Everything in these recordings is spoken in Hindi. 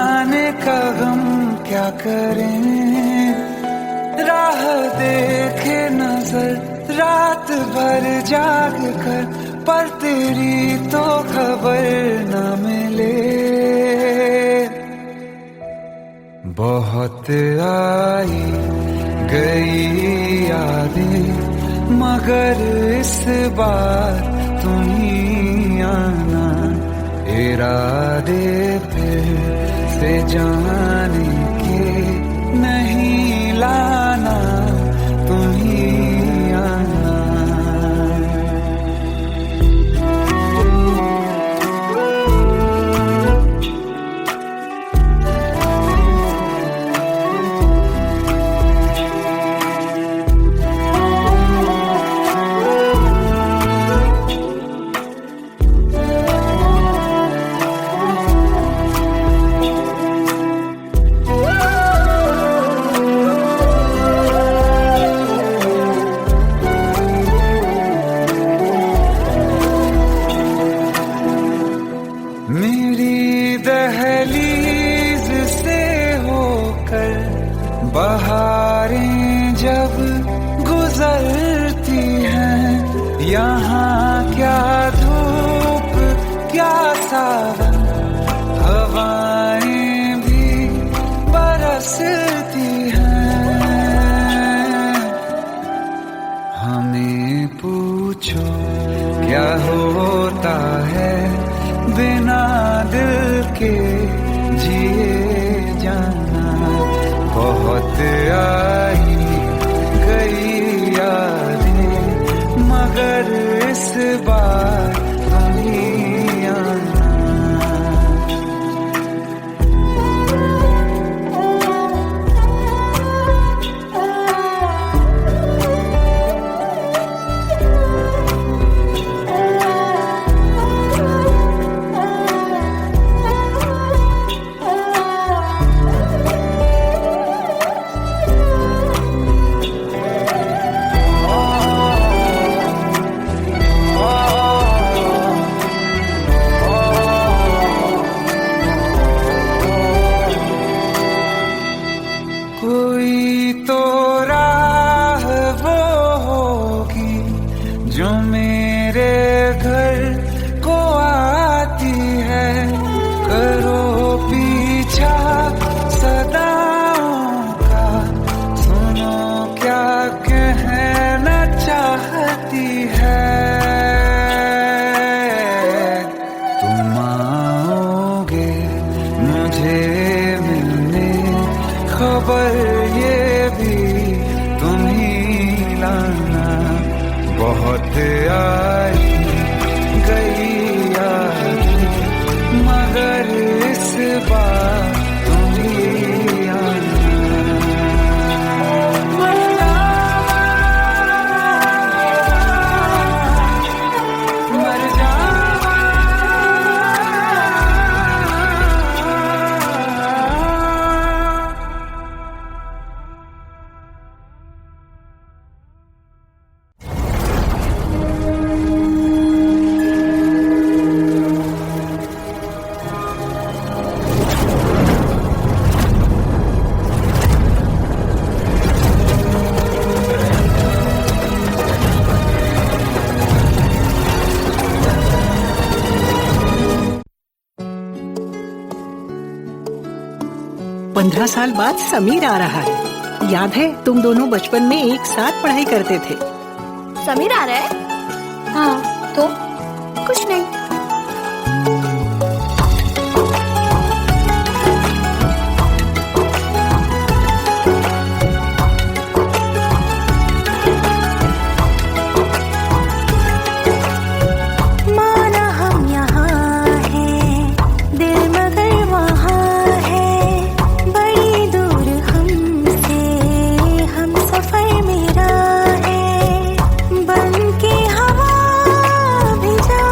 जाने का गम क्या करें, राह देखे नजर रात भर जाग कर, पर तेरी तो खबर न मिले। बहुत आई गई यादें, मगर इस बार तुम ही आना, इरादे फिर से जाने के नहीं लाना, तुम ही आना। मेरी दहलीज से होकर बहारें जब गुजरती हैं, यहाँ क्या धूप क्या सावन, हवाएं भी बरसती हैं। हमें पूछो क्या होता है बिना दिल के जिए जाना। बहुत आई गई यादें, मगर इस बार तुम ही आना। कोई तो राह वो होगी जो मेरे घर को आती है, करो पीछा सदाओं का, सुनो क्या कहना चाहती है। तुम आओगे मुझे मिलने, खबर ये भी तुम ही लाना। बहुत आई गई यादें, मगर इस बार तुम ही आना। मर जावा पंद्रह साल बाद समीर आ रहा है। याद है तुम दोनों बचपन में एक साथ पढ़ाई करते थे। समीर आ रहा है? हाँ तो कुछ नहीं। बन के हवा भी जा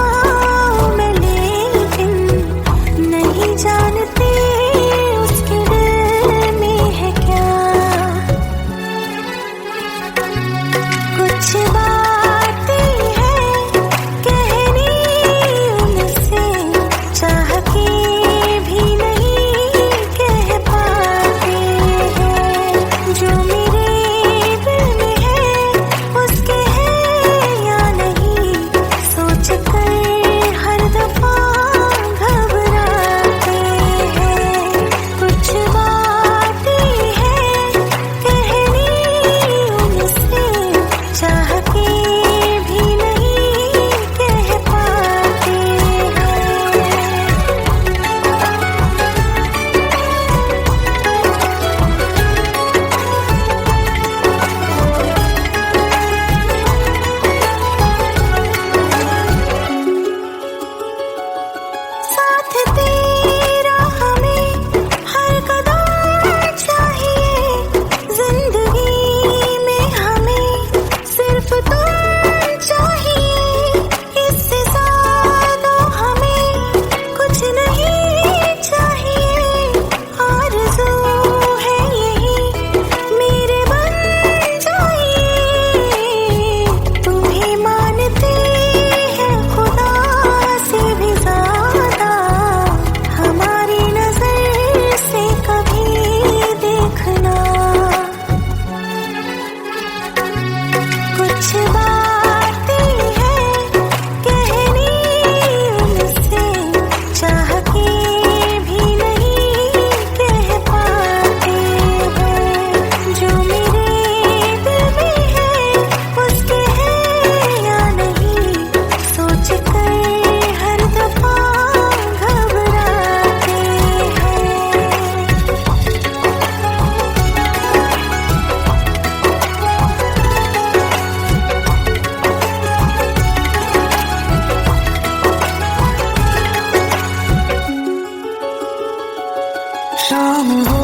शाम हो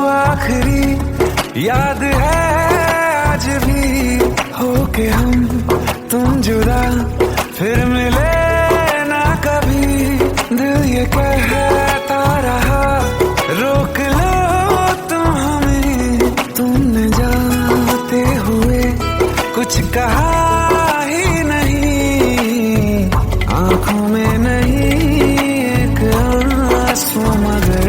आखिरी याद है आज भी, हो के हम तुम जुदा फिर मिले ना कभी। दिल ये कहता रहा रोक लो तुम हमें, तुमने जाते हुए कुछ कहा ही नहीं। आंखों में नहीं एक आंसू मगर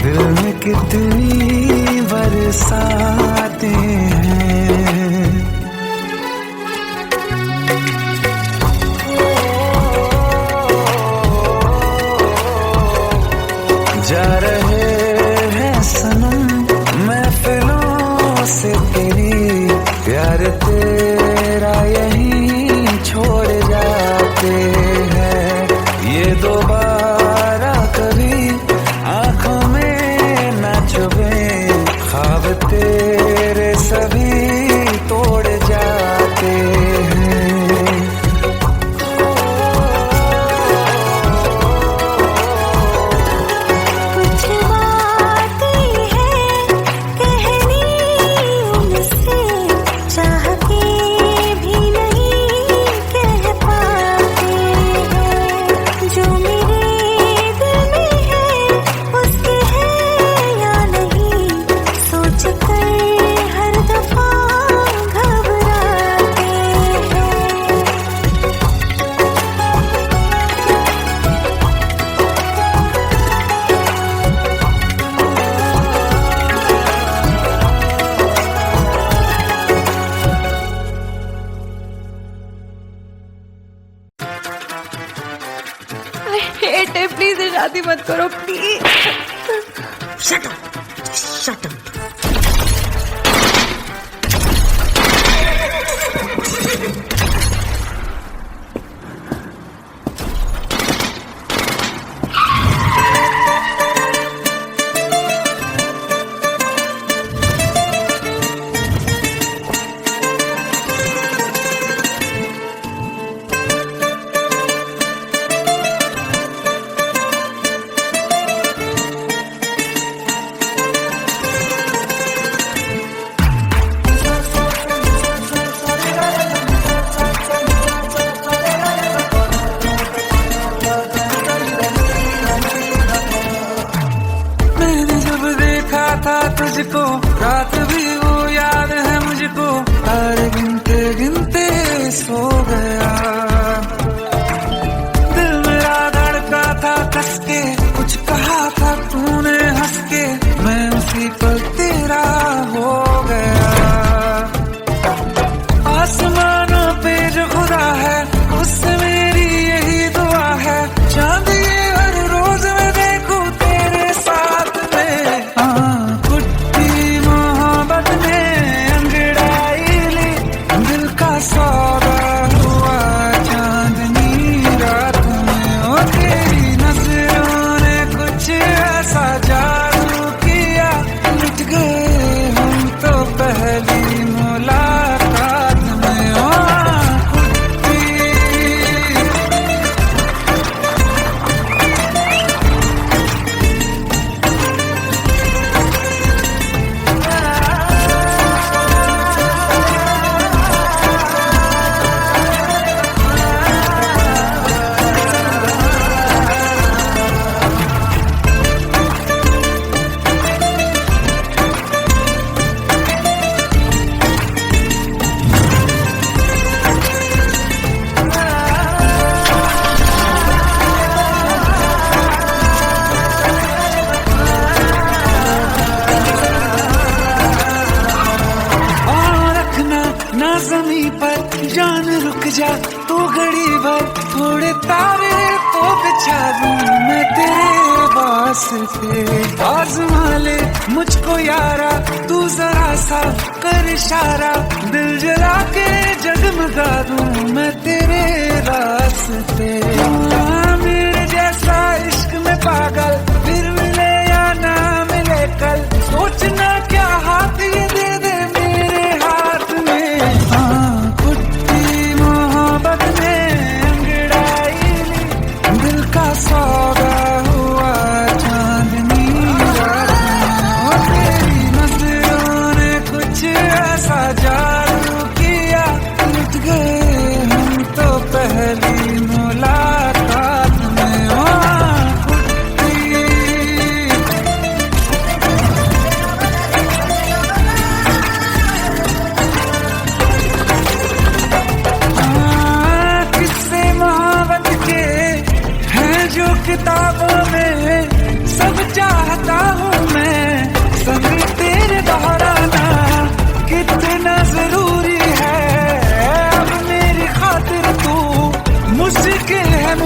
दिल में कितनी बरसाते हैं। जा रहे हैं सनम महफिलों से तेरी, प्यार तेरा यहीं छोड़ जाते हैं। ये दोबारा कभी आंखों में न चुभे, ख्वाब तेरे सभी तोड़ जाते हैं। कुछ बातें हैं कहनी उनसे, चाह के भी नहीं कह पाते हैं। जो मेरे दिल में है उसके है या नहीं, सोच कर हर दफा घबराते हैं। प्लीज शादी मत करो please. Shut up! Shut up! मैंने जब देखा था तुझको रात भी वो याद है मुझको, तारे गिनते गिनते सो गया। दिल मेरा धड़का था कस के, कुछ कहा था तूने हंस के, मैं उसी पर तेरा हो गया। आसमानों पे जो खुदा है उससे मेरी यही दुआ है, चांद ये हर रोज मैं देखूं तेरे साथ में। कुट्टी मोहब्बत ने अंगड़ाई ली, दिल का सौदा हुआ चांदनी रात में। ओ तेरी नजरों ने कुछ ऐसा जादू किया, लुट गए हम तो पहली मुलाकात में। ओ कुट्टी ना ज़मीं पर जान रुक जा तू घड़ी भर, थोड़े तारे तो बिछा दूं मैं तेरे वास्ते। आज़मा ले मुझको यारा तू जरा सा कर इशारा, दिल जला के जगमगा दूं मैं तेरे रास्ते। मेरे जैसा इश्क में पागल फिर मिले या ना मिले कल, सोचना क्या हाथ ये दे दे मेरे हाथ में। कुट्टी मोहब्बत ने अंगड़ाई ली, दिल का सौदा हुआ चांदनी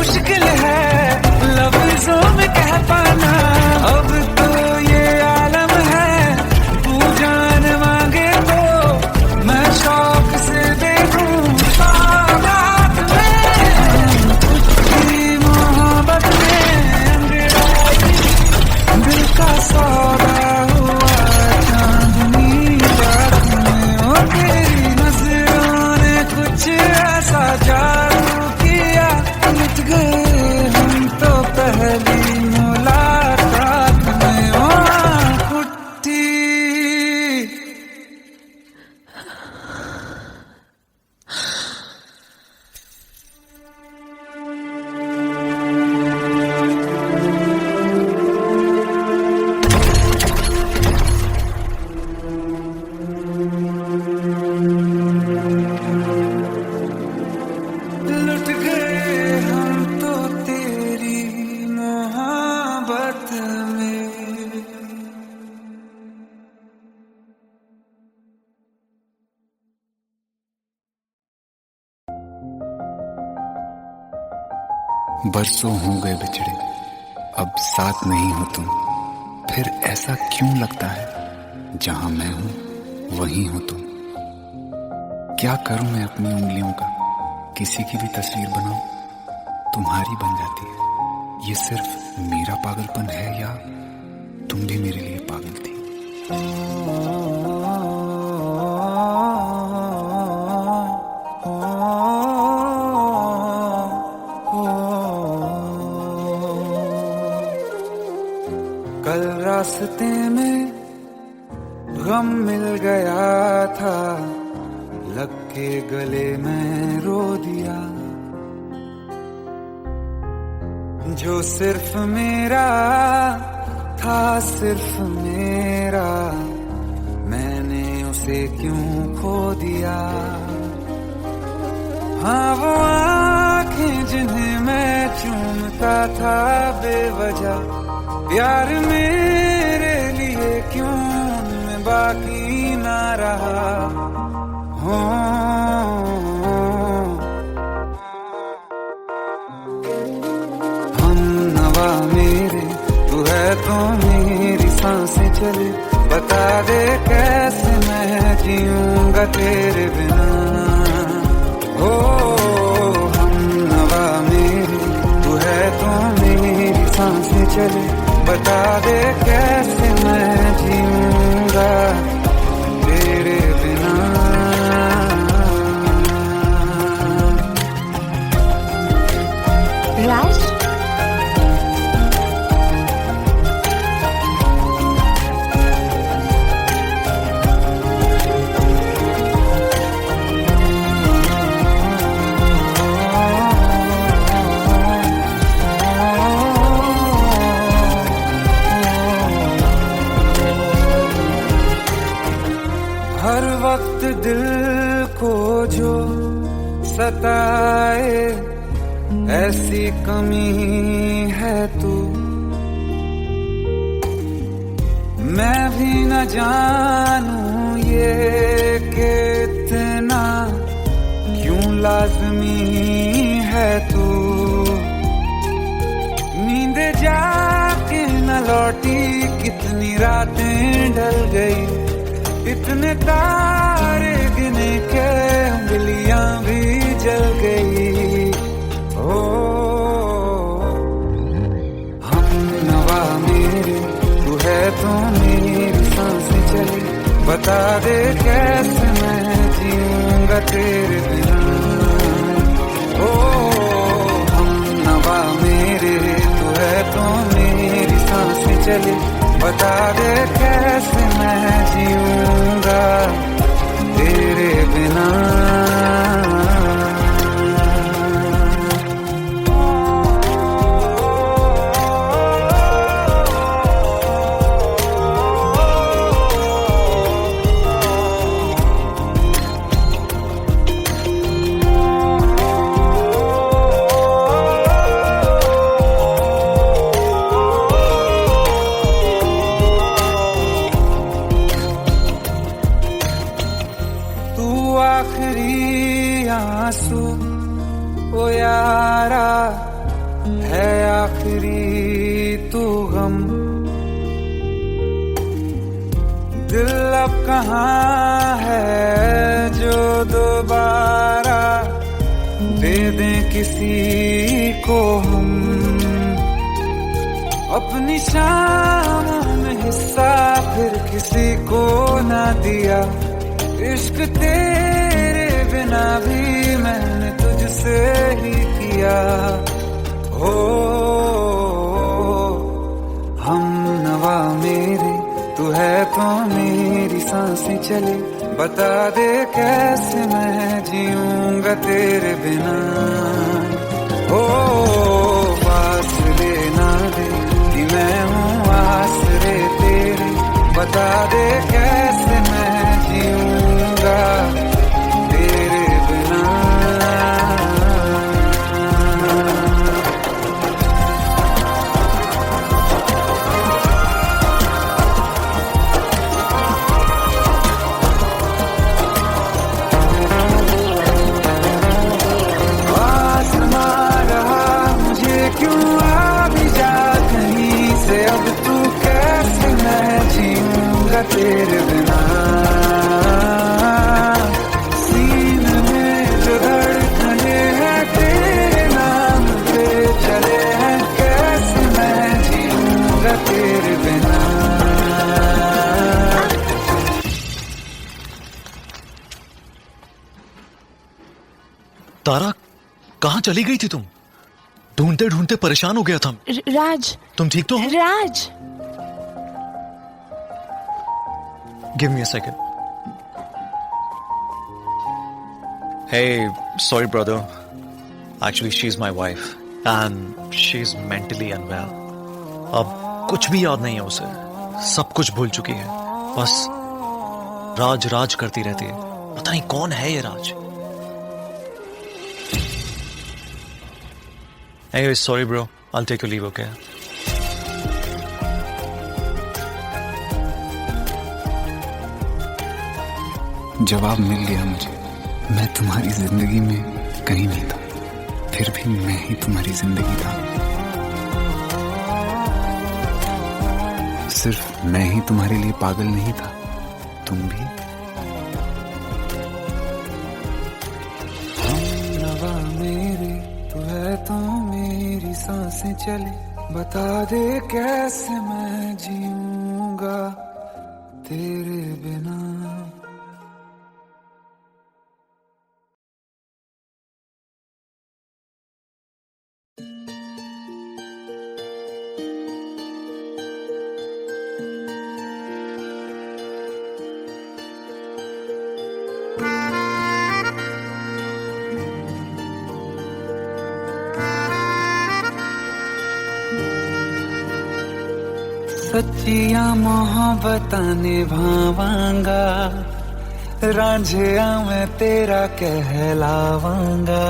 मुश्किल है लफ्जों में कह पाना। अब तो ये आलम है तू जान मांगे तो मैं शौक से दे दूं सौगात में। उसकी मोहब्बत में अंगड़ाई दिल का सौदा हुआ चांदनी रात में। ओ तेरी नजरों ने कुछ ऐसा जादू किया लुट गए हम तो पहली मुलाकात में। ओ कुट्टी लुट गए हम तो तेरी मोहब्बत में। बरसों हो गए बिछड़े, अब साथ नहीं हो तुम। फिर ऐसा क्यों लगता है जहां मैं हूं वहीं हो तुम। क्या करूं मैं अपनी उंगलियों का, किसी की भी तस्वीर बनाऊं तुम्हारी बन जाती है। ये सिर्फ मेरा पागलपन है या तुम भी मेरे लिए पागल थी। कल रास्ते में गम मिल गया था, लग के गले में रो दिया। जो सिर्फ मेरा था सिर्फ मेरा, मैंने उसे क्यों खो दिया। हाँ वो आँखें जिन्हें मैं चूमता था बेवजह, प्यार मेरे लिए क्यों उनमें बाकी ना रहा। हो हम नवा मेरे तू है तो मेरी सांसें चले, बता दे कैसे मैं जीऊंगा तेरे बिना। हो हम नवा मेरे तू है तो मेरी सांसें चले, बता दे कैसे मैं जीऊंगा तेरे बिना। राज हर वक्त दिल को जो सताए ऐसी कमी है तू, मैं भी न जानूं ये कि इतना क्यों लाजमी है तू। नींद जाके न लौटी कितनी रातें ढल गई, इतने तारे गिने के उंगलियां भी जल गई। ओ हम नवा मेरे तू है तो मेरी सांसें चली, बता दे कैसे मैं जीऊंगा तेरे बिना। ओ हम नवा मेरे तू है तो मेरी सांसें चली, बता दे कैसे मैं जीऊंगा तेरे बिना। दिल अब कहाँ है जो दोबारा दे दें किसी को हम, अपनी शामों में हिस्सा फिर किसी को ना दिया। इश्क तेरे बिना भी मैंने तुझसे ही किया। हो हम नवा मेरे, तू है तो मेरी सांसें चले, बता दे कैसे मैं जीऊंगा तेरे बिना। ओ पास लेना दे कि मैं हूँ आसरे तेरे, बता दे कैसे मैं जीऊंगा तेरे बिना। अब तू कैसे मैं जीऊंगा तेरे बिना। सीने में जो धड़कने हैं तेरे नाम पे चले हैं, कैसे मैं जीऊंगा तेरे बिना। तारा, कहाँ चली गई थी तुम? ढूंढते ढूंढते परेशान हो गया था। राज, तुम ठीक तो हो? Raj, give me a second. Hey, sorry brother. Actually, she's my wife and she's mentally unwell. अब कुछ भी याद नहीं है उसे, सब कुछ भूल चुकी है, बस राज राज करती रहती है। पता नहीं कौन है ये राज। Anyway, sorry bro. I'll take your leave, okay? जवाब मिल गया मुझे। मैं तुम्हारी जिंदगी में कहीं नहीं था, फिर भी मैं ही तुम्हारी जिंदगी था। सिर्फ मैं ही तुम्हारे लिए पागल नहीं था, तुम भी। हमनवा मेरे, तू है तो मेरी सांसें चले, बता दे कैसे मैं जीऊंगा तेरे बिना। सच्चिया मोहब्बतां निभावांगा, रांझिया मैं तेरा कहलावांगा।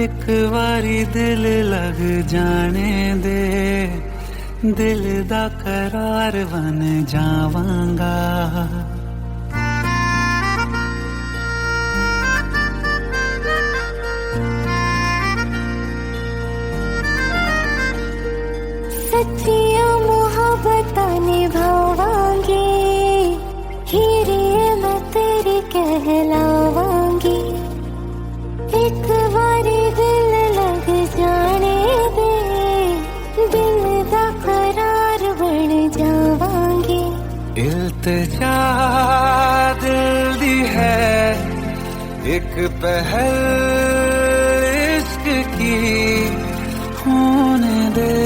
एक बारी दिल लग जाने दे, दिल दा करार बन जावांगा। सच्चिया मोहब्बतां निभावांगी, हीरे मैं तेरी कहलावांगी। एक बारी दिल लग जाने दे, दिल दा करार बन जावांगी। इल्तिजा दिल दी है एक पहल इश्क की, होने दे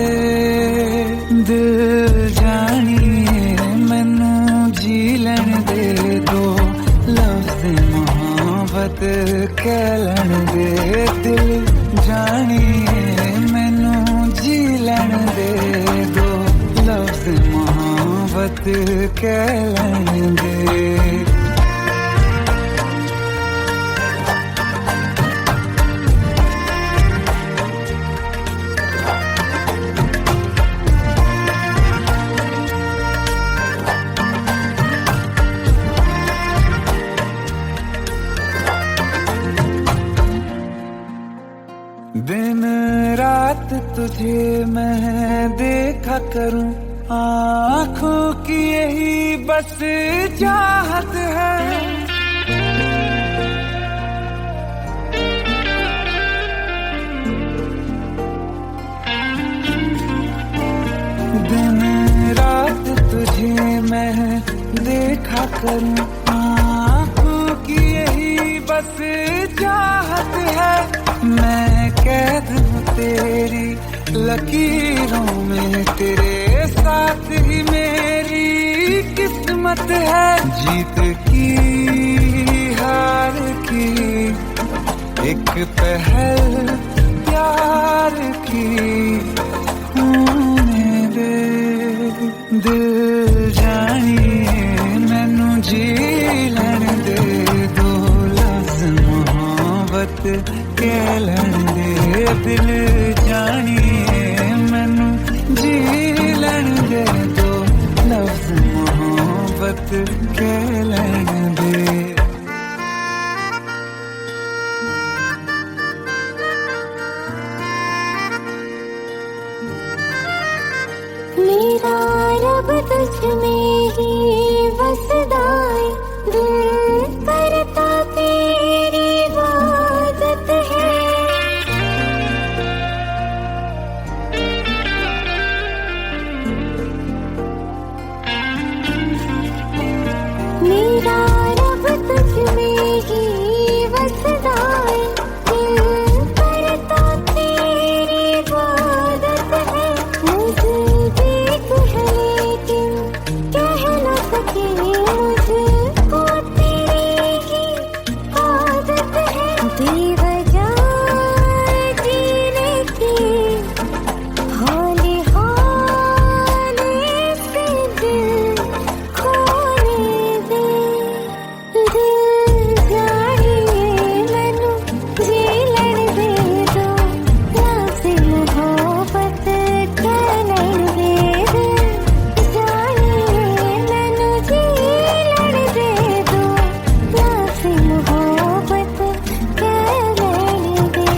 दिल जानिए मैनू जी लैन दे दो, लफ्ज़ मोहब्बत कह लैन दे। दिल जानिए मैनू जी लैन दे दो, लफ्ज़ मोहब्बत कह लैन दे। दिन रात तुझे मैं देखा करूं, आँखों की यही बस चाहत है। दिन रात तुझे मैं देखा करूं, आँखों की यही बस चाहत है। मैं कैद हूँ तेरी लकीरों में, तेरे साथ ही मेरी किस्मत है। जीत की हार की एक पहल प्यार की होने दे। दिल जानिए मैनू जी लैण दे, दो लफ्ज़ मोहब्बत कह लैण दे। दिल जानिए मैनू जी लैण दे, दो लफ्ज़ मोहब्बत कह लैण दे। मेरा रब तुझ में ही बसदा है, दिल करता तेरी इबादत है। मेरा रब तुझ में ही बसदा है, दिल करता तेरी इबादत है। मुझे देख है लेकिन कह न सके, मुझको तेरी ही आदत है। बेवजह जीने की हौले हौले से दिल खोने दे। दिल जानिए मैनू जी लैण दे, दो लफ्ज़ मोहब्बत कह लैण दे। दिल जानिए मैनू जी लैण दे, दो लफ्ज़ मोहब्बत कह लैण दे।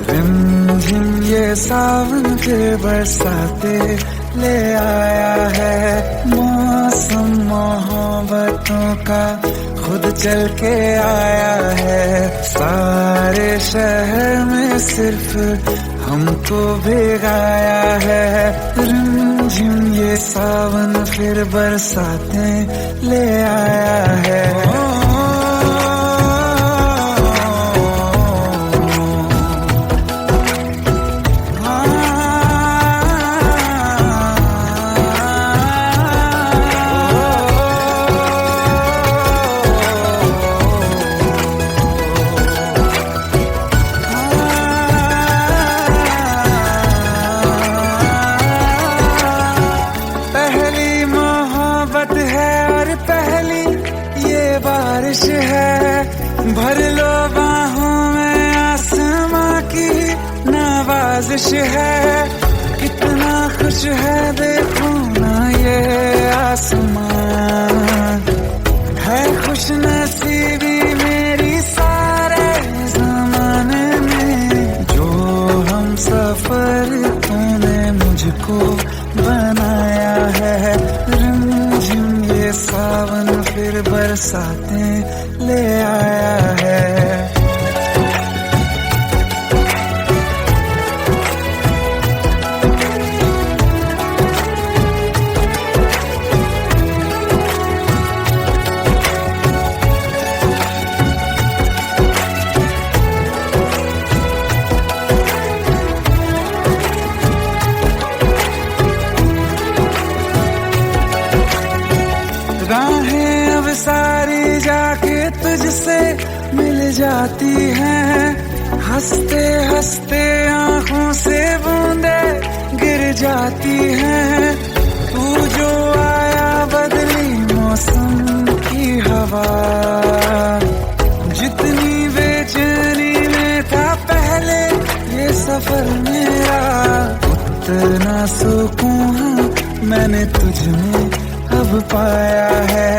रिमझिम ये सावन के बरसाते ले आया है। मौसम मोहब्बतों का खुद चल के आया है। सारे शहर में सिर्फ हमको भिगाया है। रिमझिम ये सावन फिर बरसाते ले आया है। बारिश है भर लो बाहों में, आसमां की नवाजिश है। कितना खुश है देखो ना ये आसमां, है खुश नसीबी मेरी सारे जमाने में। जो हम सफर तूने मुझको बनाया है। रिमझिम ये सावन फिर बरसाते ले आया है। से मिल जाती हैं, हंसते हंसते आंखों से बूंदे गिर जाती हैं। तू जो आया बदली मौसम की हवा, जितनी बेचैनी में था पहले ये सफर मेरा, उतना सुकून मैंने तुझ में अब पाया है।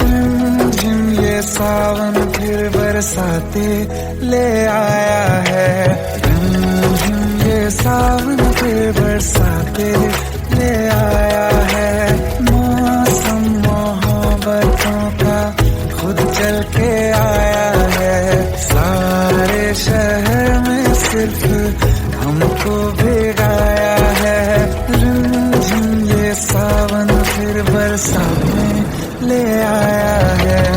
रिमझिम ये सावन फिर बरसाते ले आया है, रिमझिम ये सावन फिर बरसाते ले आया है। मौसम मोहब्बतों का खुद चल के आया है, सारे शहर में सिर्फ हमको भिगाया है। रिमझिम ये सावन फिर बरसात में ले आया है।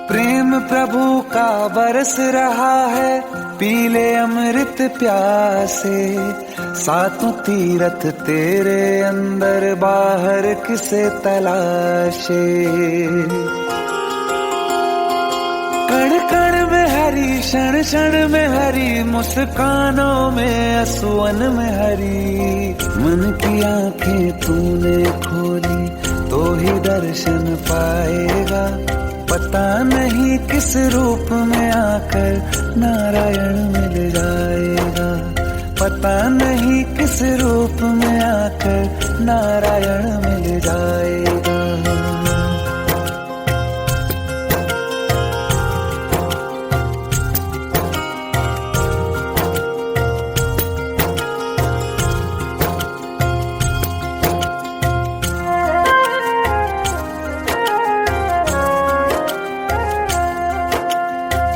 प्रेम प्रभु का बरस रहा है, पीले अमृत प्यासे। सातों तीरथ तेरे अंदर बाहर किसे तलाशे। कण कण में हरी, क्षण क्षण में हरी, मुस्कानों में असुवन में हरी। मन की आंखें तूने खोली तो ही दर्शन पाएगा, पता नहीं किस रूप में आकर नारायण मिल जाएगा, पता नहीं किस रूप में आकर नारायण मिल जाएगा।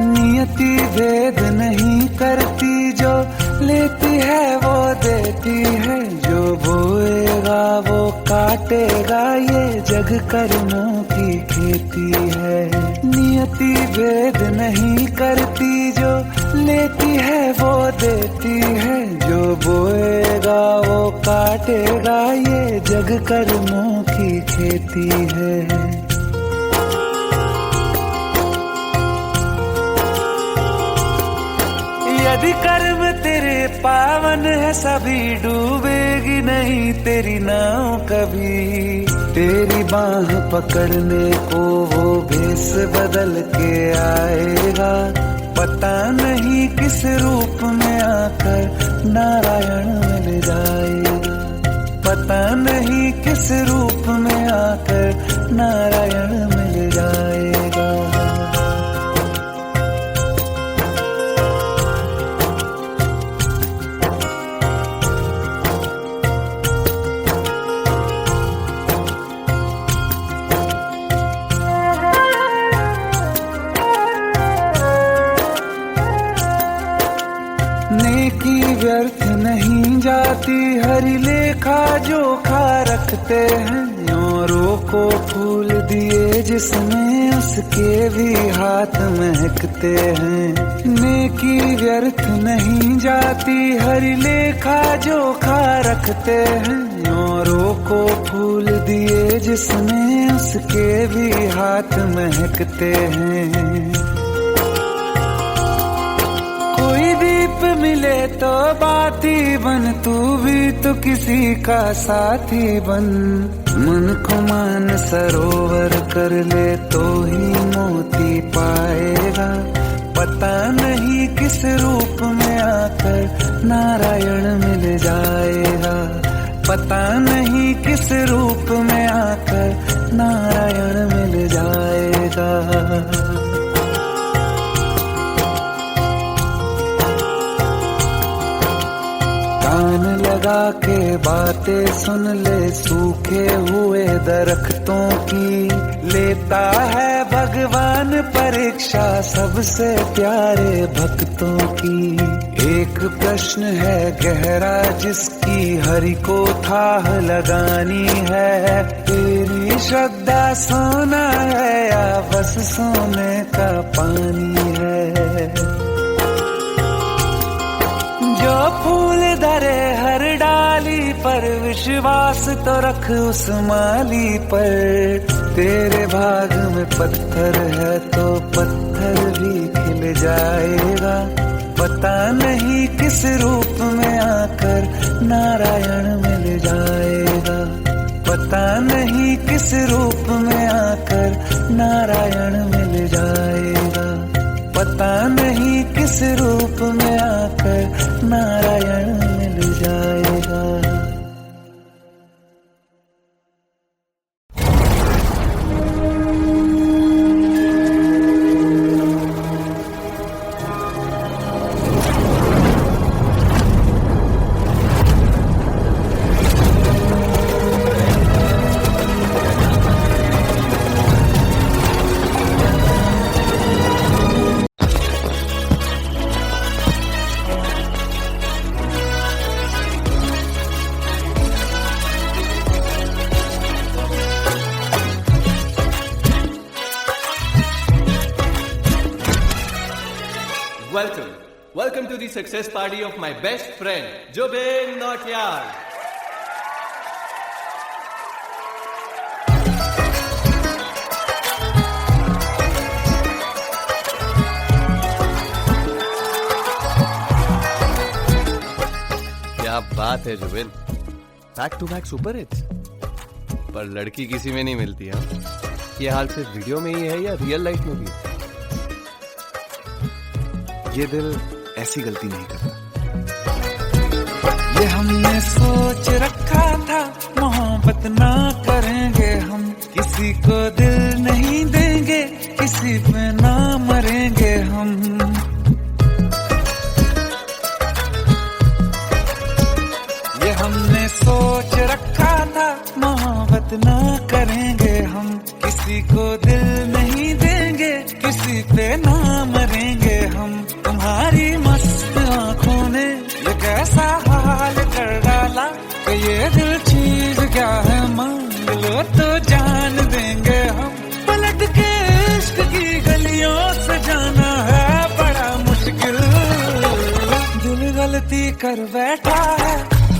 नियति भेद नहीं करती, जो लेती है वो देती है। जो बोएगा वो काटेगा, ये जग कर्मों की खेती है। नियति भेद नहीं करती, जो लेती है वो देती है। जो बोएगा वो काटेगा, ये जग कर्मों की खेती है। यदि कर्म तेरे पावन है, सभी डूबेगी नहीं तेरी नाव कभी। तेरी बाह पकड़ने को वो भेष बदल के आएगा, पता नहीं किस रूप में आकर नारायण मिल जाएगा, पता नहीं किस रूप में आकर नारायण मिल जाएगा। नेकी व्यर्थ नहीं जाती, हरि लेखा जोखा रखते हैं। औरों को फूल दिए जिसने, उसके भी हाथ महकते हैं। नेकी व्यर्थ नहीं जाती, हरि लेखा जोखा रखते हैं। औरों को फूल दिए जिसने, उसके भी हाथ महकते हैं। कोई दीप मिले तो बाती बन, तू भी तो किसी का साथी बन। मन को मान सरोवर कर ले तो ही मोती पाएगा। पता नहीं किस रूप में आकर नारायण मिल जाएगा। पता नहीं किस रूप में आकर नारायण मिल जाएगा। कान लगा के बातें सुन ले सूखे हुए दरख्तों की। लेता है भगवान परीक्षा सबसे प्यारे भक्तों की। एक प्रश्न है गहरा जिसकी हरि को थाह लगानी है। तेरी श्रद्धा सोना है या बस सोने का पानी है। जो फूल धरे हर डाली पर विश्वास तो रख उस माली पर। तेरे भाग में पत्थर है तो पत्थर भी खिल जाएगा। पता नहीं किस रूप में आकर नारायण मिल जाएगा। पता नहीं किस रूप में आकर नारायण मिल जाएगा। पता नहीं किस रूप में आकर नारायण मिल जाएगा। Welcome to the success party of my best friend, Jubin Nautiyal. क्या बात है Jubin, back to back super hits. पर लड़की किसी में नहीं मिलती है। ये हाल सिर्फ वीडियो में ही है या रियल लाइफ में भी? ये दिल ऐसी गलती नहीं करता। ये हमने सोच रखा था मोहब्बत ना करेंगे हम। किसी को दिल नहीं देंगे, किसी पे ना मरेंगे हम। ये हमने सोच रखा था मोहब्बत ना करेंगे हम। किसी को दिल नहीं देंगे, किसी पे ना मरेंगे हम। तुम्हारी मस्त आंखों ने ये कैसा हाल कर डाला कि ये दिल चीज क्या है मांग लो तो जान देंगे हम। पलट के इश्क की गलियों से जाना है बड़ा मुश्किल। दिल गलती कर बैठा है,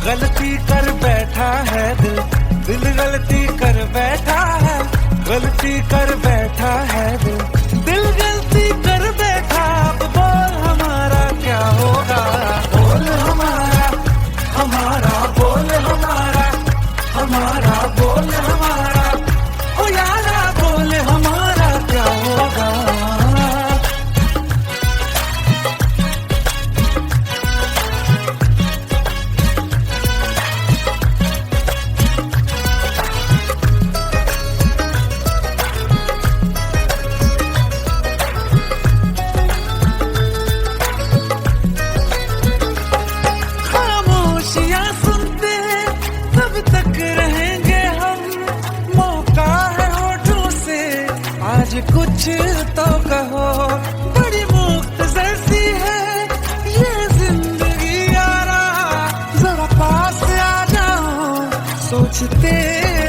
गलती कर बैठा है दिल। दिल गलती कर बैठा है, गलती कर बैठा है दिल। दिल गलती कर बैठा, अब बोल हमारा क्या होगा। बोल हमारा, हमारा बोल हमारा, हमारा बोल हमारा। ओ यारा बोल हमारा क्या होगा। कुछ तो कहो, बड़ी मुख्तसर सी है ये जिंदगी यारा। जरा पास आ जाओ, सोचते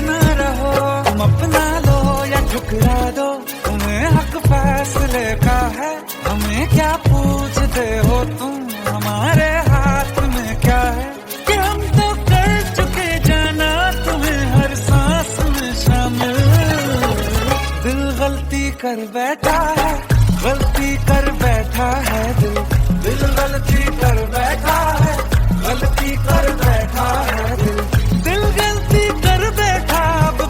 न रहो। तुम अपना लो या ठुकरा दो, तुम्हें हक फैसले का है। हमें क्या पूछते हो तुम, हमारे हाथ में क्या है। कि हम तो कर चुके जाना तुम्हें हर सांस में शामिल। दिल गलती कर बैठा है, गलती कर बैठा है दिल। दिल गलती कर बैठा है, गलती कर बैठा है दिल। दिल गलती कर बैठा, अब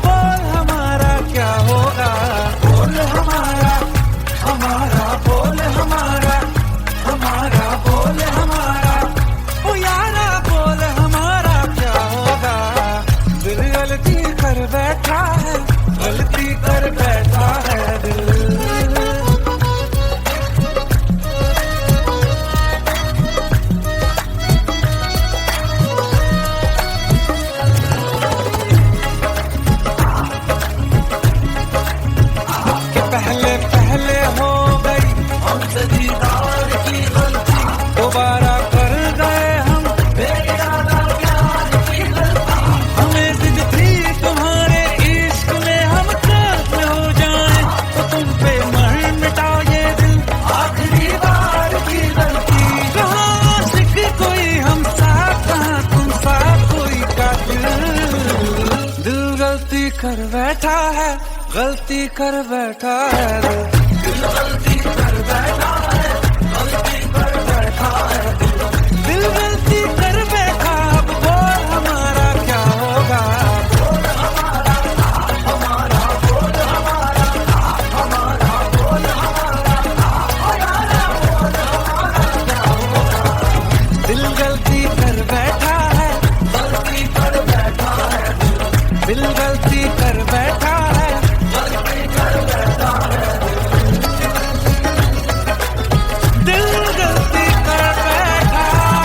कि पहले पहले हो गई हमसे दीदार की गलती, दोबारा कर गए हम बेइरादा प्यार की गलती। हमें जिद थी तुम्हारे इश्क में हम काफिल हो जाएं, तो तुम पे मर मिटा ये दिल आखिरी बार की गलती। कहाँ आशिक कोई हम साथ, कहाँ तुम साथ कोई कातिल। दिल गलती कर बैठा है, गलती कर बैठा है, दिल गलती कर बैठा है, गलती कर बैठा है, दिल गलती कर बैठा। अब बोल हमारा क्या होगा, बोल हमारा हमारा, बोल हमारा हमारा, बोल हमारा बोल हमारा क्या होगा। दिल गलती कर बैठा है, गलती कर बैठा है, दिल गलती कर बैठा है, गलती कर बैठा है, दिल गलती कर बैठा है।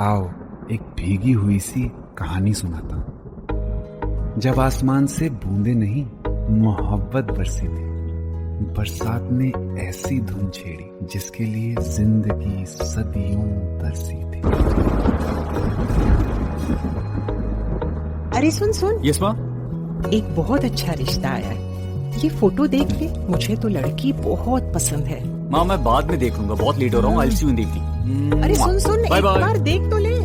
आओ एक भीगी हुई सी कहानी सुनाता हूं। जब आसमान से बूंदे नहीं मोहब्बत बरसी थी, बरसात ने ऐसी धुन छेड़ी जिसके लिए जिंदगी सदियों तरसी थी। अरे सुन सुन, यस माँ। एक बहुत अच्छा रिश्ता आया है, ये फोटो देख ले। मुझे तो लड़की बहुत पसंद है। माँ मैं बाद में देख लूंगा, बहुत लेट हो रहा हूँ। आई सी यू इन द इवनिंग। अरे सुन सुन, बाय एक बाय। बार देख तो ले।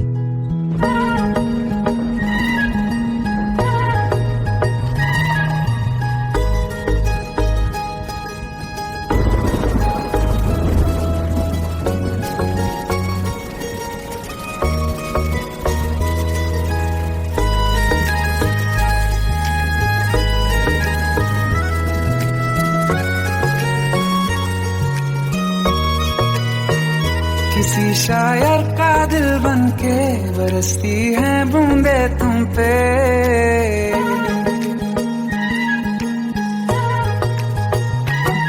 किसी शायर का दिल बनके बरसती है बूंदे तुम पे,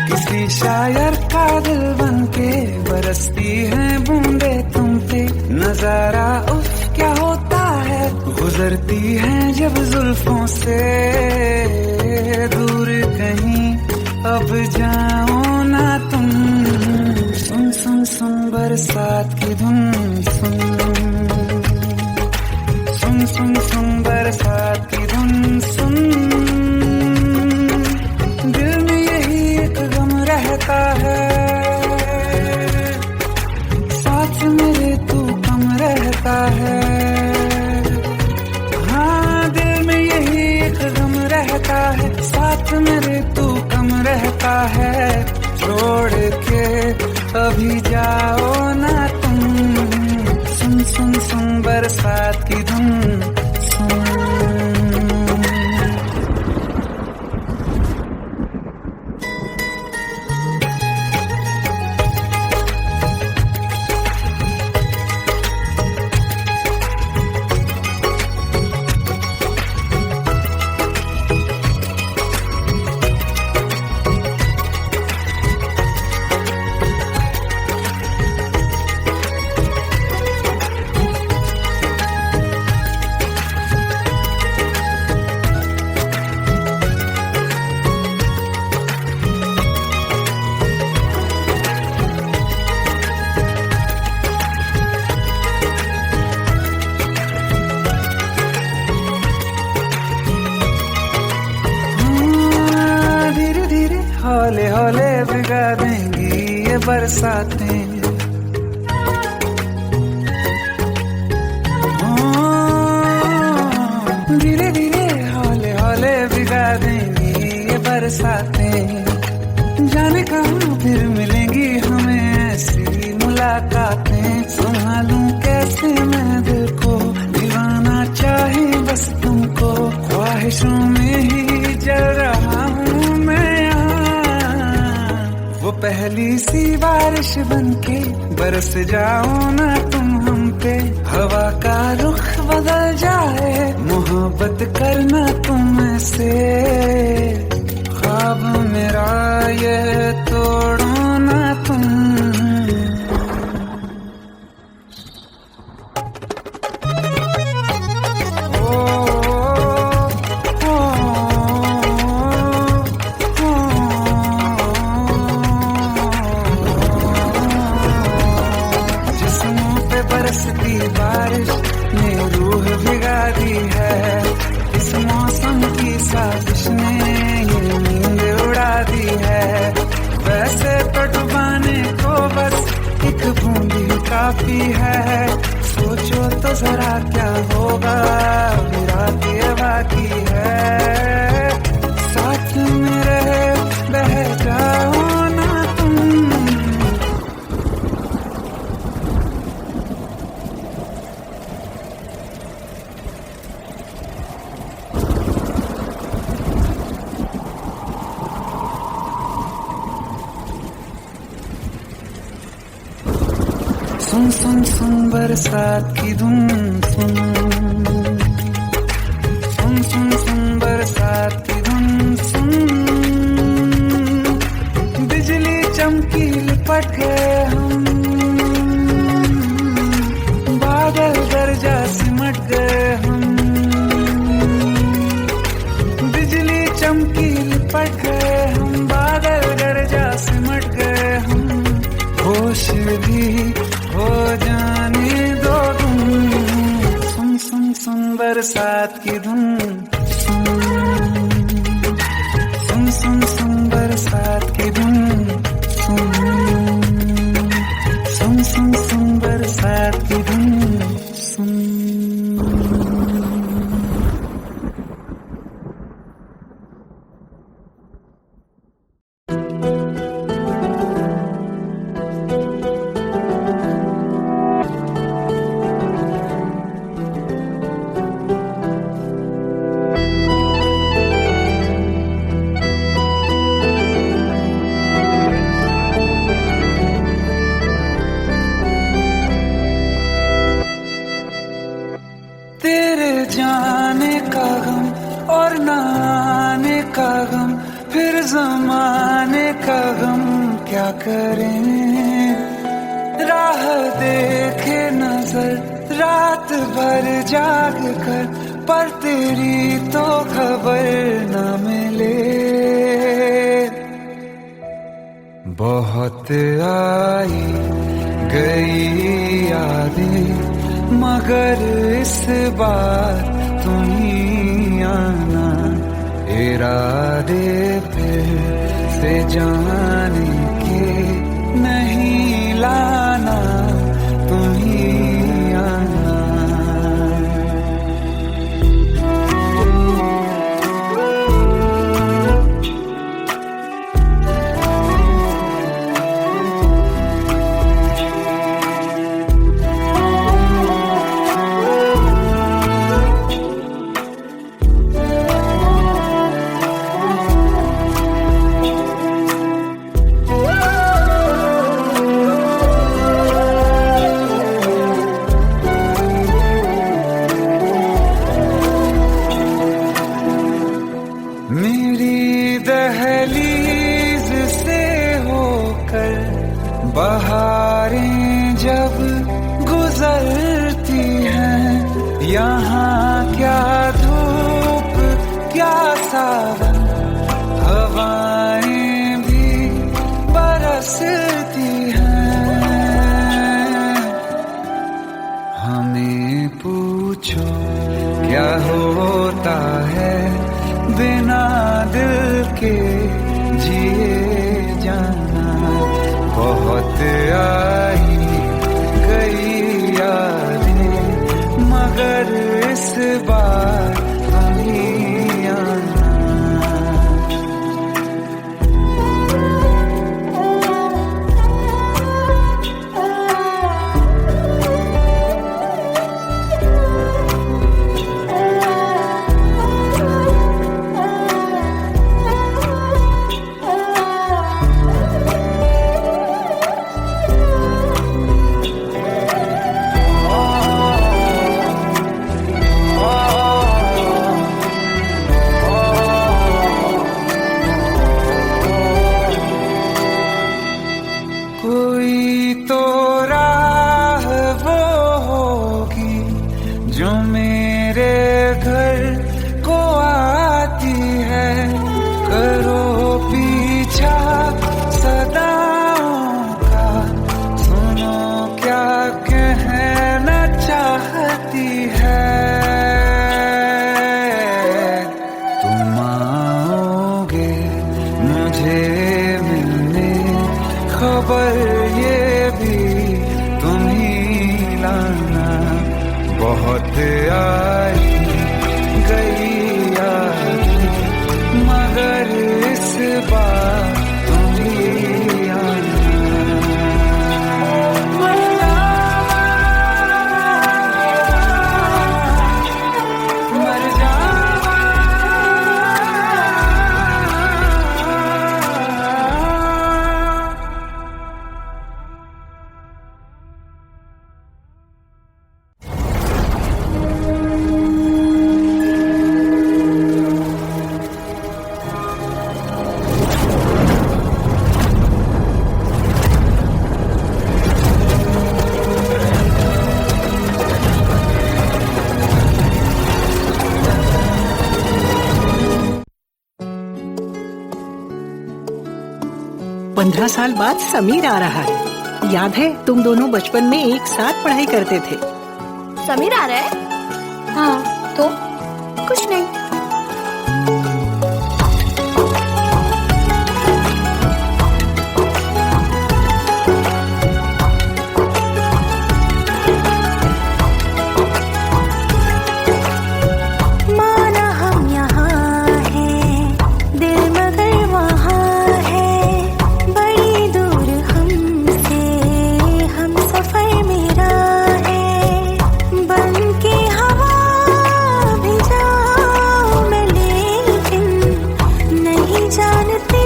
किसी शायर का दिल बनके बरसती है बूंदे तुम पे। नजारा उफ क्या होता है, गुजरती है जब जुल्फों से दूर कहीं अब जाओ ना तुम। सुन सुन सुन बरसात की धुन, सुन सुन सुन सुन बरसात की धुन, सुन। दिल में यही एक गम रहता है, साथ मेरे तू कम रहता है। हाँ दिल में यही एक गम रहता है, साथ मेरे तू कम रहता है। छोड़ के अभी जाओ ना तुम, सुन सुन सुन बरसात की धुन, सुन। हौले हौले भिगा देंगी ये बरसातें, धीरे धीरे हौले हौले भिगा देंगी ये बरसातें। जाने कहाँ फिर मिलेंगी हमें ऐसी मुलाकातें। संभालूं कैसे मैं दिल को, दीवाना चाहे बस तुमको। ख्वाहिशों में ही जल रहा हूँ मैं यहाँ, वो पहली सी बारिश बनके बरस जाओ ना तुम हम पे। हवा का रुख बदल जाए, मोहब्बत करना तुम से। ख्वाब मेरा ये तोड़ो ना तुम। जिस्मों पे बरसती बारिश ने रूह भिगा दी है, इस मौसम की साजिश ने ये नींद उड़ा दी है। वैसे तो डुबाने को बस एक बूंद ही काफी है, सोचो तो जरा क्या होगा अभी रात ये बाकी है। साथ में रहे बह जाओ ना तुम। सुन सुन सुन बरसात की धुन सुन, सुन सुन सुन बरसात की धुन सुन। बिजली चमकी लिपट गए हम, बादल गरजा सिमट गए हम। बिजली चमकी लिपट गए हम, बादल गरजा सिमट गए हम। होश भी हो जाने दो तुम। सुन सुन सुन बरसात की धुन सुन, सुन सुन सुन बरसात की धुन सुन, सुन सुन सुन बरसात की धुन सुन। तेरे जाने का गम और न आने का गम, फिर जमाने का गम क्या करें। राह देखे नजर रात भर जाग कर, पर तेरी तो खबर न मिले। बहुत आई गई यादें मगर इस बार तुम ही आना। इरादे फिर से जाने के नहीं लाना, तुम ही आना। मेरी दहलीज से होकर बहारें जब गुजरती हैं, यहाँ क्या धूप क्या सावन, हवाएं भी बरसती हैं। हमें पूछो क्या होता है बिना दिल के जिए जाना। बहुत आई गई यादें मगर इस बार तुम ही आना। मुझे मिलने, खबर ये भी तुम ही लाना। बहुत आई गई याद, मगर इस बार तुम ही आना। मर जावा पंद्रह साल बाद समीर आ रहा है। याद है तुम दोनों बचपन में एक साथ पढ़ाई करते थे। समीर आ रहा है? हाँ, तो कुछ नहीं। माना हम यहाँ हैं, दिल मगर वहाँ है, बड़ी दूर हमसे हम सफर मेरा है। बन के हवा भी जाऊं मैं, लेकिन नहीं जानते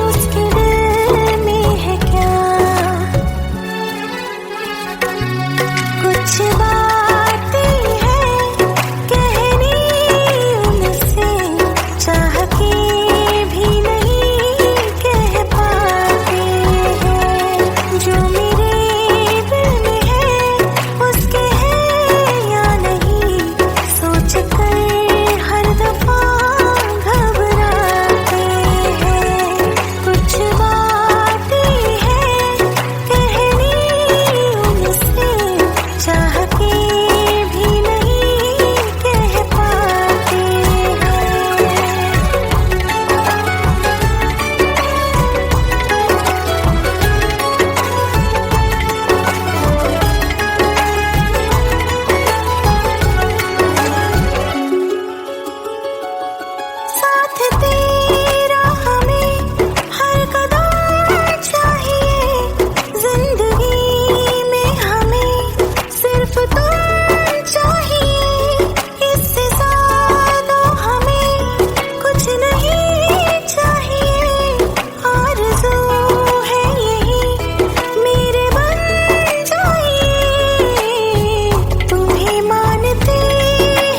उसके दिल में है क्या। कुछ बातें हैं कहनी उनसे, चाह के भी नहीं कह पाते हैं। जो मेरे दिल में है उसके है या नहीं, सोच कर हर दफा घबराते हैं। कुछ बातें हैं कहनी उनसे, चाह के भी नहीं कह पाते हैं। साथ तेरा हमें हर कदम चाहिए, जिंदगी में हमें सिर्फ तुम चाहिए। इससे ज्यादा हमें कुछ नहीं चाहिए। आरज़ू है यही मेरे बन जाइए, तुम्हें मानते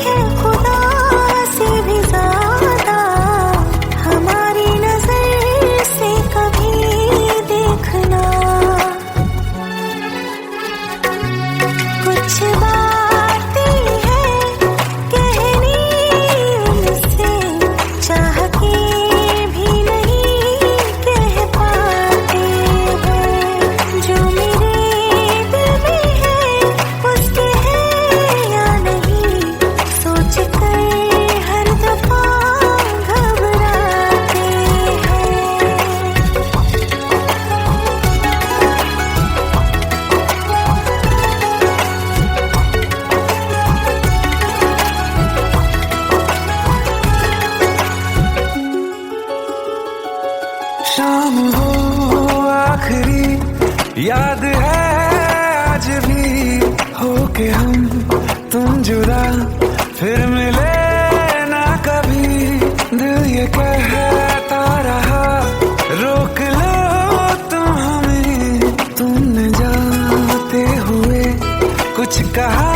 हैं खुदा से भी ज्यादा। हमारी नजर से कभी देखना। कुछ बातें हैं कहनी उनसे, चाह के भी नहीं कह पाते हैं। जो मेरे दिल में है उसके है या नहीं, सोच कर हर दफा घबराते हैं। शाम हो आखिरी याद है आज भी, होके हम तुम जुदा फिर मिले ना कभी। दिल ये कहता रहा रोक लो तुम हमें, तुमने जाते हुए कुछ कहा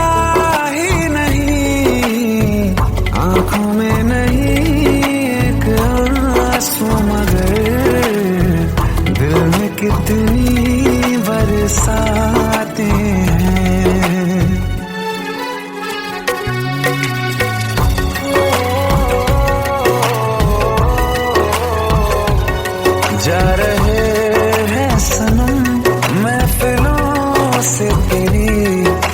ही नहीं। आंखों में नहीं एक आंसू, मगर दिल में कितनी बरसाते हैं। जा रहे हैं सनम महफिलों से तेरी,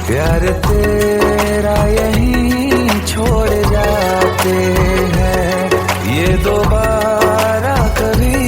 प्यार तेरा यहीं छोड़ जाते हैं। ये दोबारा कभी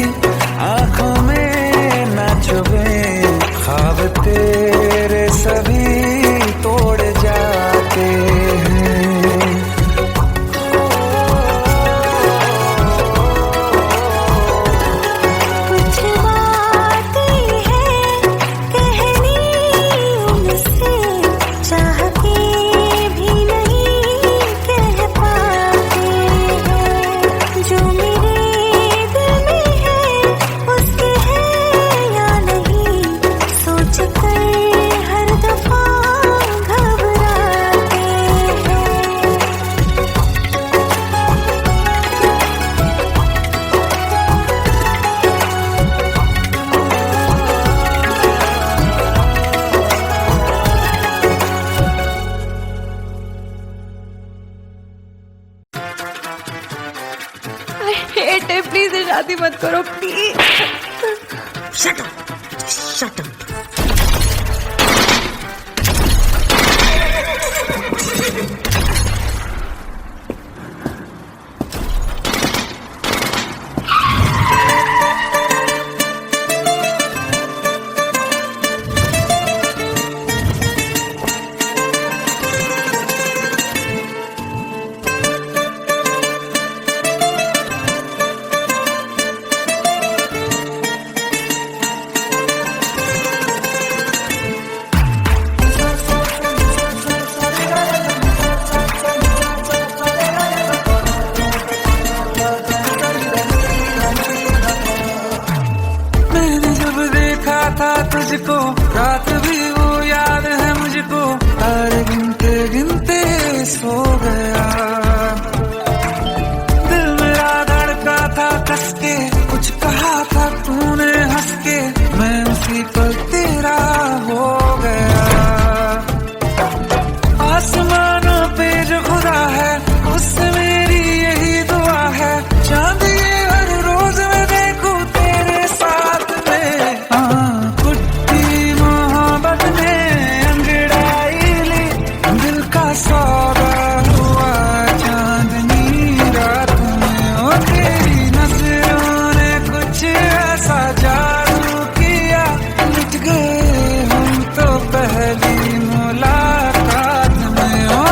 मत करो please. Shut up, shut up. तुझको रात भी वो याद है मुझको, तारे गिनते गिनते सो गया। दिल मेरा धड़का था कस के, कुछ कहा था तूने हंस के, मैं उसी पर तेरा हो गया। आसमानों पे जो खुदा है उससे मेरी यही दुआ है, चांद ये हर रोज मैं देखूं तेरे साथ में। सौदा हुआ चांदनी रात में, ओ तेरी नजरों ने कुछ ऐसा जादू किया, लुट गए हम तो पहली मुलाकात में। ओ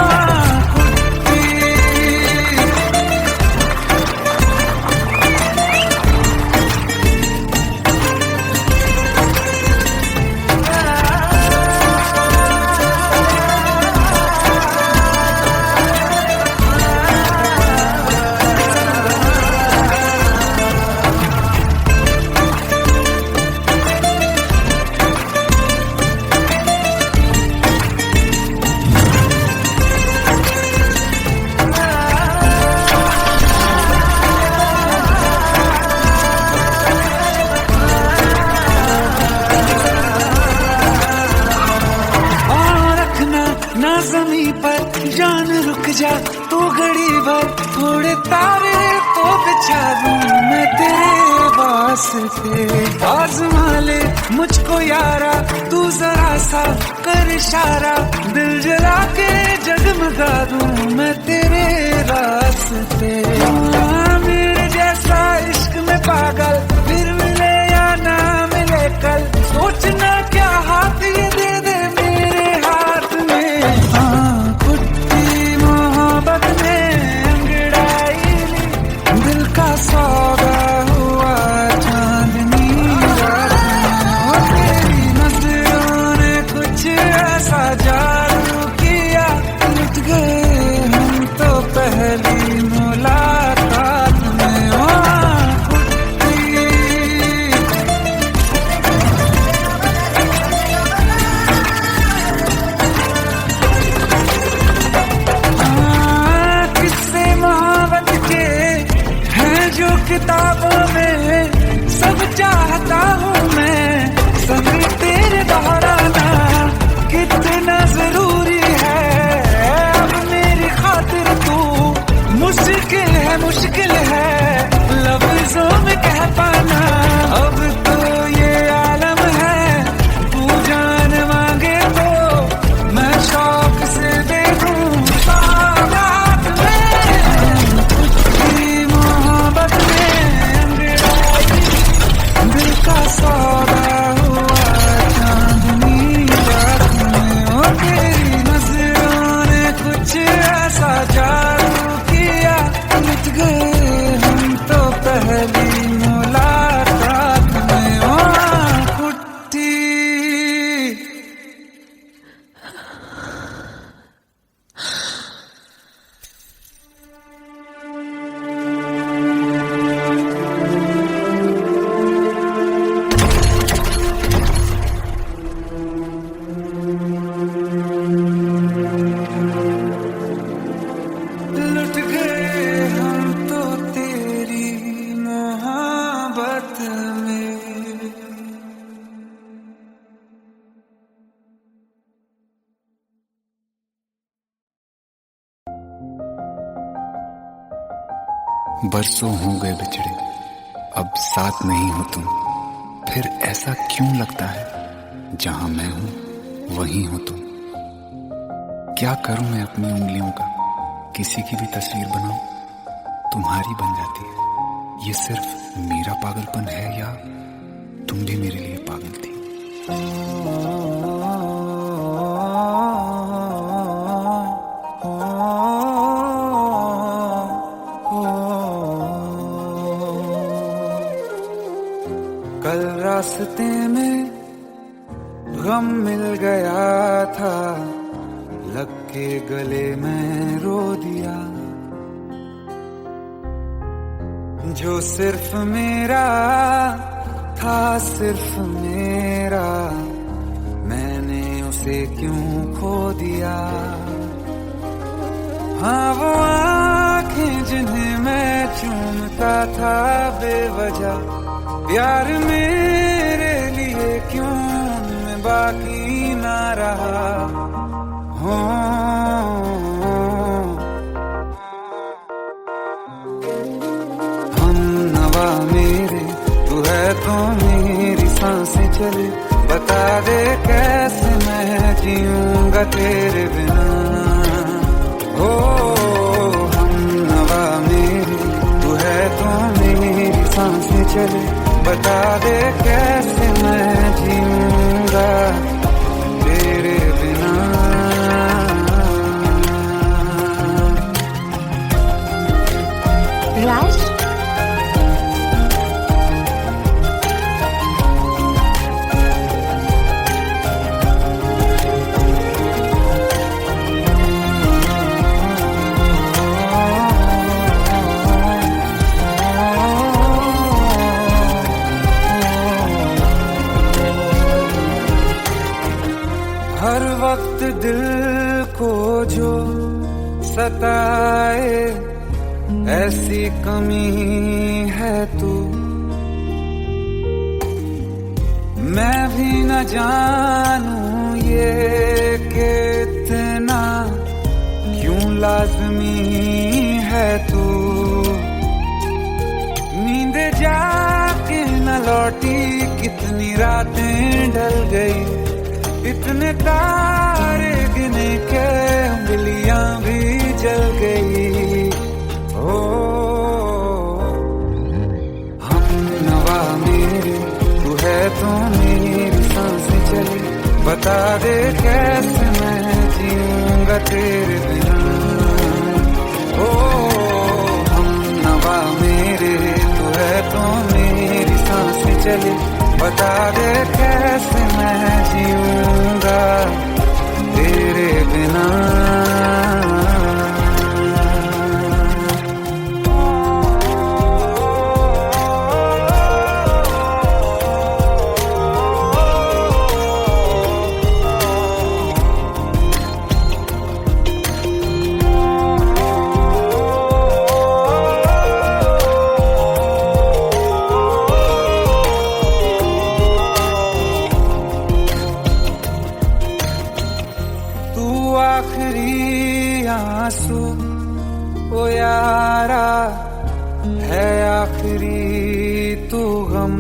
ना ज़मीं पर जान रुक जा तू घड़ी भर, थोड़े तारे तो बिछा दूं मैं तेरे वास्ते। आज़मा ले मुझको यारा तू जरा सा कर इशारा, दिल जला के जगमगा दूं मैं तेरे रास्ते। मेरे जैसा इश्क में पागल फिर मिले या ना मिले कल, सोचना क्या हाथ ये दे दे मेरे हाथ में। कुट्टी मोहब्बत में अंगड़ाई ली, दिल का सौदा हुआ चांदनी रात में। ओ तेरी नजरों ने कुछ ऐसा जादू किया, लुट गए हम तो पहली मुलाकात में। ओ किताबों में सब चाहता हूँ मैं, संग तेरे दोहराना कितना जरूरी है। अब मेरी खातिर तू मुश्किल है लफ्जों में कह पाना। अब तो ये आलम है तू जान मांगे तो मैं शौक से दे दूँ सौगात में। कुछ मोहब्बत दिल का सौदा हुआ चांदनी रात में। ओ तेरी नजरों ने कुछ ऐसा जादू किया, लुट गए हम तो पहली मुलाकात में। ओ कुट्टी लुट गए हम तो तेरी मोहब्बत में। बरसों हो गए बिछड़े, अब साथ नहीं हो तुम, फिर ऐसा क्यों लगता है जहां मैं हूं वहीं हो तुम। क्या करूं मैं अपनी उंगलियों का, किसी की भी तस्वीर बनाऊं, तुम्हारी बन जाती है। ये सिर्फ मेरा पागलपन है या तुम भी मेरे लिए पागल थी। कल रास्ते में गम मिल गया था, लग के गले में रो दिया। जो सिर्फ मेरा था, सिर्फ मेरा, मैंने उसे क्यों खो दिया। हाँ वो आँखें जिन्हें मैं चूमता था बेवजह, प्यार मेरे लिए क्यों उनमें बाकी ना रहा। हो हम नवा मेरे, तू है तो मेरी सांसें चले। बता दे कैसे मैं जीऊंगा तेरे बिना। हो हम नवा मेरे, तू है तो मेरी सांसें चले। बता दे कैसे मैं जीऊंगा तेरे बिना। राज, हर वक्त दिल को जो सताए, ऐसी कमी है तू। मैं भी न जानूं ये कि इतना क्यों लाज़मी है तू। नींद जाके न लौटी, कितनी रातें ढल गई। इतने तारे गिने के उंगलियां भी जल गई। ओ हम नवा मेरे, तू है तो मेरी सांसें चले। बता दे कैसे मैं जीऊंगा तेरे बिना। ओ हम नवा मेरे, तू है तो मेरी सांसें चले। बता दे कैसे मैं जीऊंगा तेरे बिना। आखिरी आंसू ओ यारा है, आखिरी तू गम।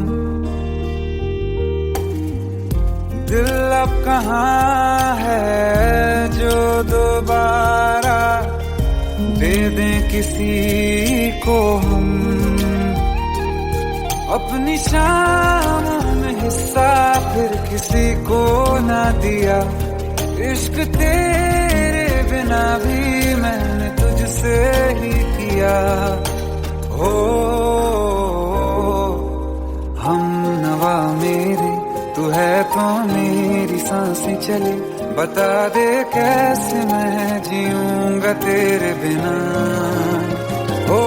दिल अब कहाँ है जो दोबारा दे दें किसी को हम। अपनी शामों में हिस्सा फिर किसी को ना दिया। इश्क तेरे बिना भी मैंने तुझसे ही किया। हो हम नवा मेरे, तू है तो मेरी सांसें चले। बता दे कैसे मैं जीऊंगा तेरे बिना। ओ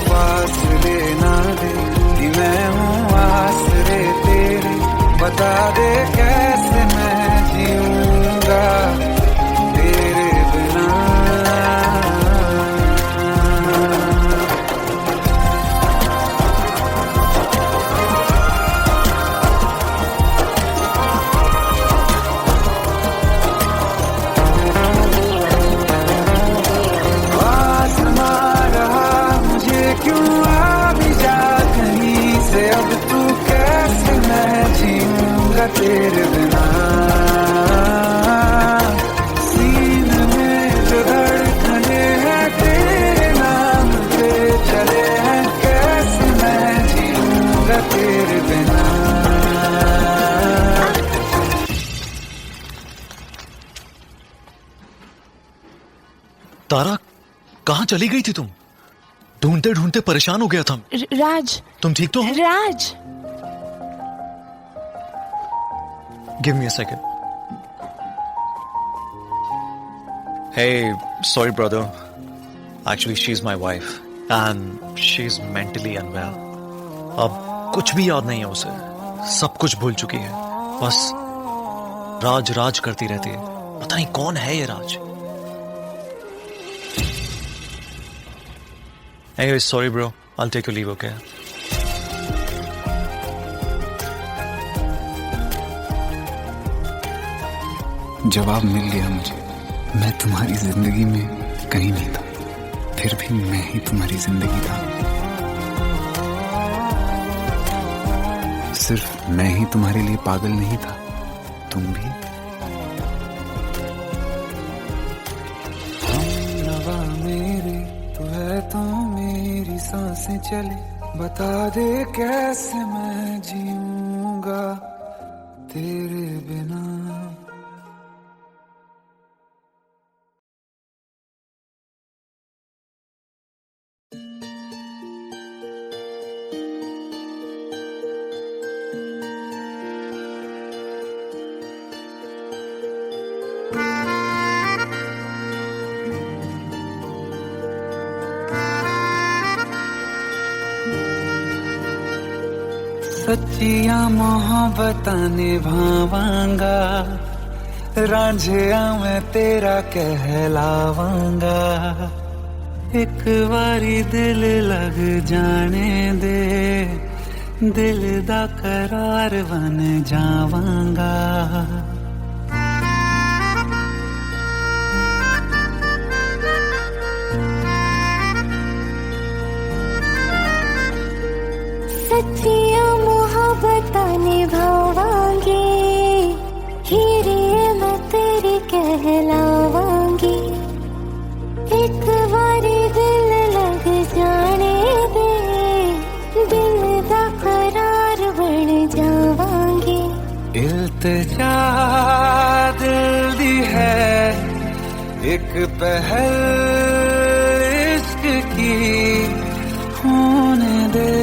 फासले ना दे कि मैं हूँ आसरे तेरे। बता दे कैसे मैं जीऊंगा तेरे बिना। आसमां रहा मुझे क्यों आ भी जा कहीं। अब तू कैसे मैं जीऊंगा तेरे बिना। सीने में जो धड़कने हैं तेरे नाम पे चले हैं, कैसे मैं जीऊंगा तेरे बिना। तारा, कहाँ चली गई थी तुम? ढूंढते ढूंढते परेशान हो गया था। राज, तुम ठीक तो हो? Raj, give me a second. Hey, sorry brother, actually she is my wife and she is mentally unwell. अब कुछ भी याद नहीं है उसे, सब कुछ भूल चुकी है, बस राज राज करती रहती है। पता नहीं कौन है ये राज। Anyway, sorry bro, I'll take your leave, okay? जवाब मिल गया मुझे। मैं तुम्हारी जिंदगी में कहीं नहीं था, फिर भी मैं ही तुम्हारी जिंदगी था। सिर्फ मैं ही तुम्हारे लिए पागल नहीं था, तुम भी। हमनवा मेरे तू है तो मेरी सांसें चले, बता दे कैसे मैं जीऊंगा तेरे बिना। सच्चिया मोहब्बतां निभावांगा, रांझिया मैं तेरा कहलावांगा। एक बारी दिल लग जाने दे, दिल दा करार बन जावांगा। सच्चिया मोहब्बतां निभावांगी, हीरे मैं तेरी कहलावांगी। एक बारी दिल लग जाने दे, दिल दा करार बन जावांगी। इल्तिजा दिल दी है एक पहल इश्क की, होने दे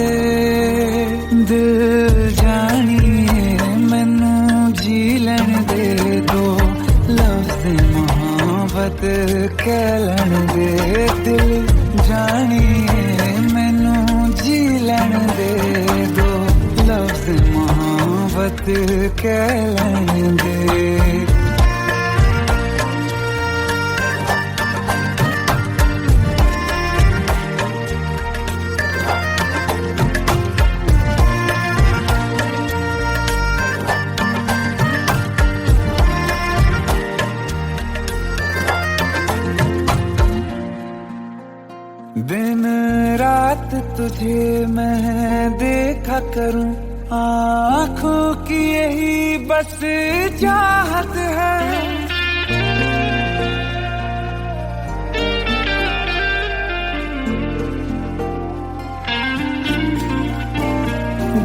दिल जानिए मैनू जी लैन दे दो, लफ्ज़ मोहब्बत कह लैन दे। दिल जानिए मैनू जी लैन दे दो, लफ्ज़ मोहब्बत कह लैन दे। दिन रात तुझे मैं देखा करूं, आँखों की यही बस चाहत है।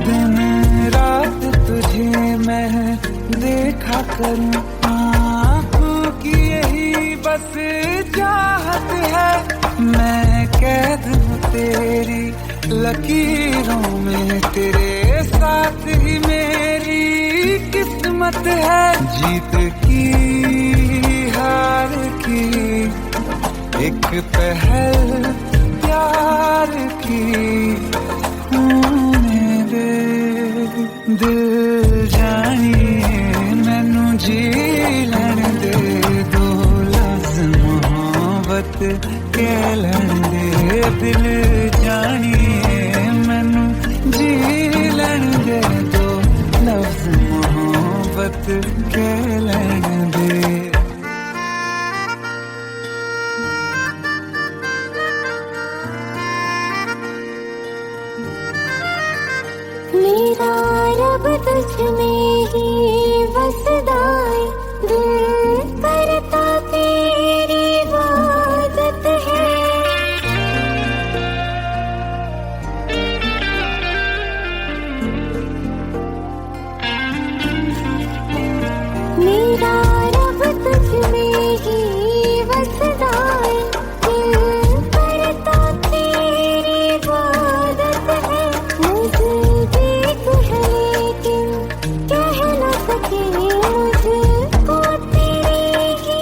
दिन रात तुझे मैं देखा करूं, आँखों की यही बस चाहत है। मैं कैद हूँ तेरी लकीरों में, तेरे साथ ही मेरी किस्मत है। जीत की हार की एक पहल प्यार की, होने दे दिल जानिए मैनू जी लैन दे दो, लफ्ज़ मोहब्बत कह लैन दे। दिल जानिए मैनू जी लैन दे दो, लफ्ज़ मोहब्बत कह लैन दे। मेरा रब तुझ में ही बसदा है, दिल करता तेरी इबादत है। मेरा रब तुझ में ही बसदा है, दिल करता तेरी इबादत है। नज़दीक है लेकिन कह न सके, मुझको तेरी ही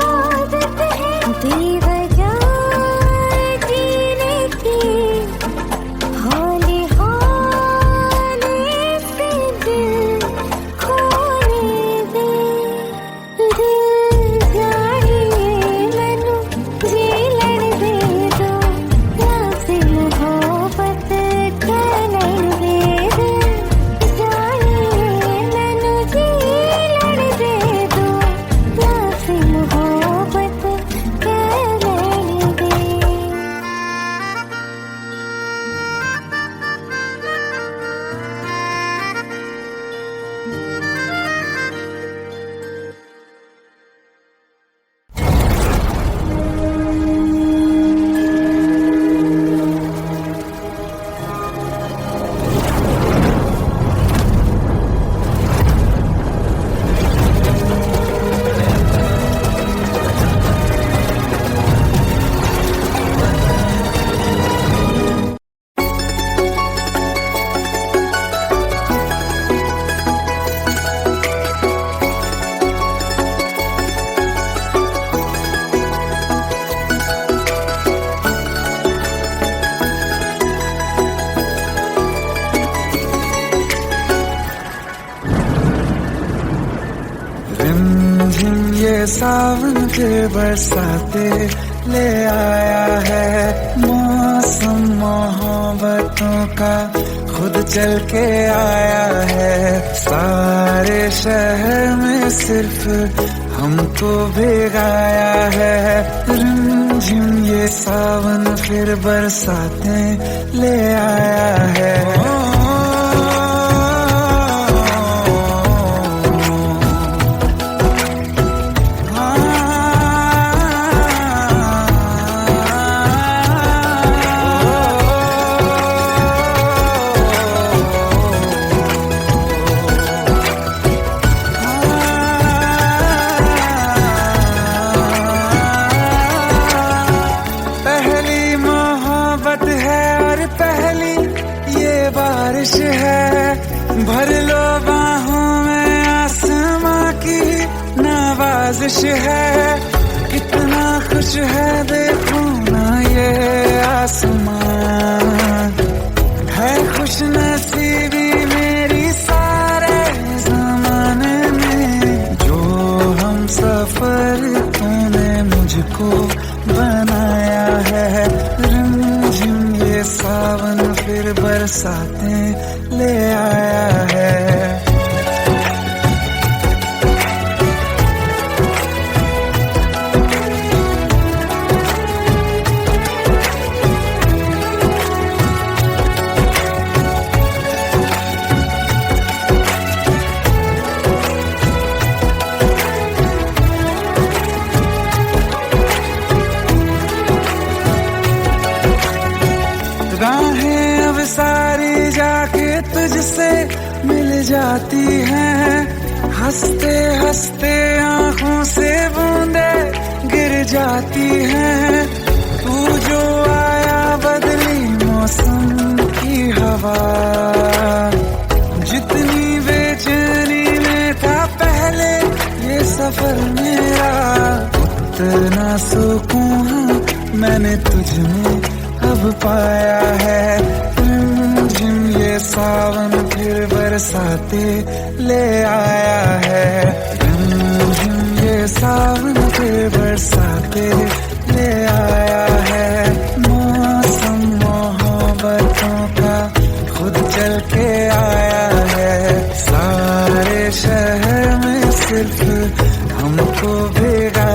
आदत है। बेवजह जीने की हौले हौले से दिल खोने दे। दिल जानिए मैनू जी लड़ दे दो, लफ्ज़ मोहब्बत कह लड़ दे। दिल जानिए मैनू जी लड़ दे दो, लफ्ज़ मोहब्बत कह लड़ दे। रिमझिम ये सावन के बरसाते ले आया है, मौसम मोहब्बतों का खुद चल के आया है। सारे शहर में सिर्फ हमको भिगाया है। रिमझिम ये सावन फिर बरसाते ले आया है। पहली मोहब्बत है और पहली ये बारिश है, भर लो बाहों में आसमां की नवाजिश है। कितना खुश है देखो ना ये आसमां, है खुश नसीबी मेरी सारे जमाने में। जो हम सफर तूने मुझको बनाया है। रिमझिम ये सावन फिर बरसाते ले आया है। राहें अब सारी जाके तुझसे मिल जाती हैं, हंसते हंसते आंखों से बूंदे गिर जाती हैं। तू जो आया बदली मौसम की हवा, जितनी बेचैनी में था पहले ये सफर मेरा, उतना सुकून मैंने तुझ में अब पाया है। रिमझिम ये सावन फिर बरसाते ले आया है। रिमझिम ये सावन फिर बरसाते ले आया है। मौसम मोहब्बतों का खुद चल के आया है। सारे शहर में सिर्फ हमको भिगा